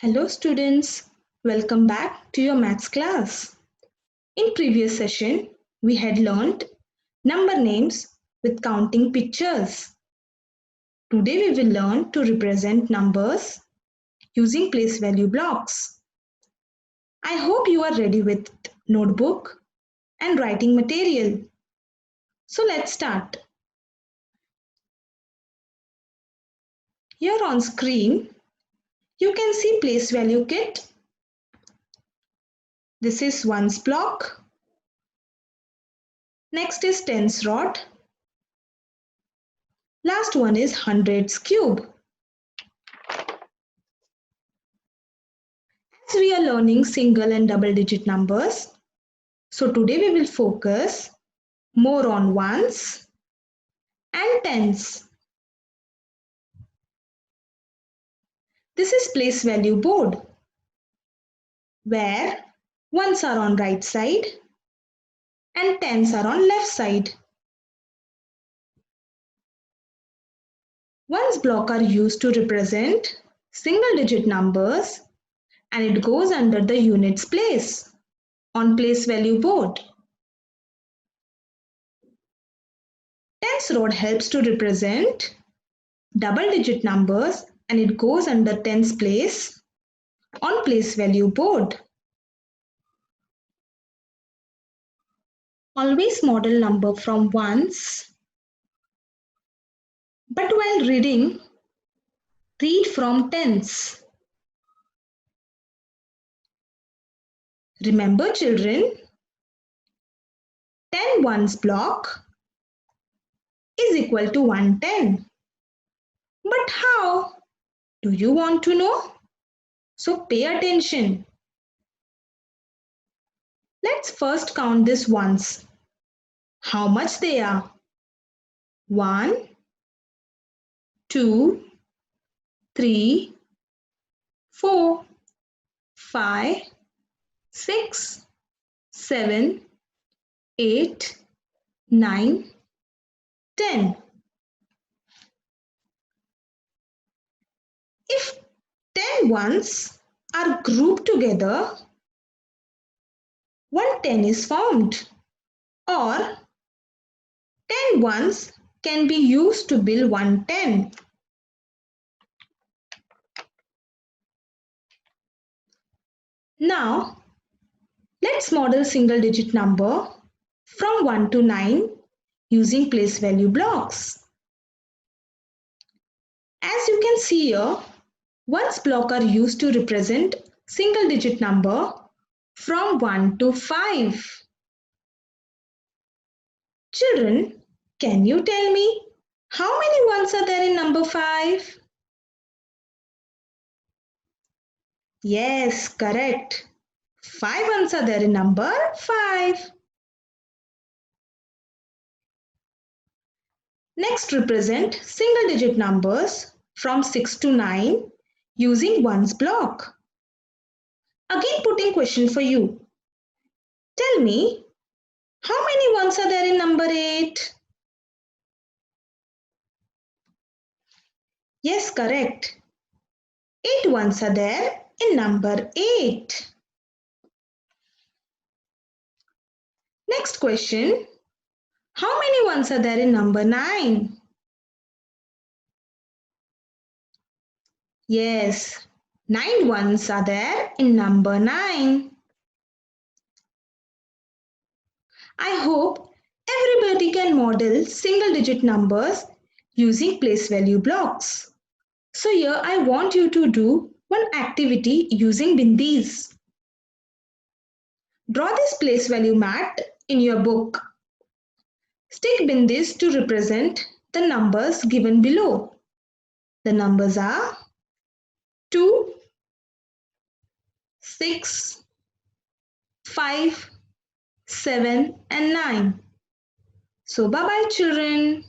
Hello students, welcome back to your maths class. In previous session, we had learned number names with counting pictures. Today we will learn to represent numbers using place value blocks. I hope you are ready with notebook and writing material. So let's start. Here on screen, you can see place value kit. This is ones block. Next is tens rod. Last one is hundreds cube. As we are learning single and double digit numbers, so today we will focus more on ones and tens. This is place value board where ones are on right side and tens are on left side. Ones block are used to represent single digit numbers and it goes under the units place on place value board. Tens rod helps to represent double digit numbers and it goes under tens place on place value board. Always model number from ones, but while reading, read from tens. Remember children, 10 ones block is equal to 110. But how? Do you want to know? So pay attention. Let's first count this ones. How much they are? 1, 2, 3, 4, 5, 6, 7, 8, 9, 10. If 10 ones are grouped together, 110 is formed, or 10 ones can be used to build 110. Now, let's model single digit number from 1 to 9 using place value blocks. As you can see here, ones block are used to represent single digit number from 1 to 5. Children, can you tell me how many ones are there in number 5? Yes, correct. 5 ones are there in number 5. Next, represent single digit numbers from 6 to 9 using ones block. Again putting question for you. Tell me, how many ones are there in number 8? Yes, correct. 8 ones are there in number 8. Next question. How many ones are there in number 9? Yes, 9 ones are there in number 9. I hope everybody can model single digit numbers using place value blocks. So here I want you to do one activity using bindis. Draw this place value mat in your book. Stick bindis to represent the numbers given below. The numbers are 2, 6, 5, 7 and 9. So bye bye children.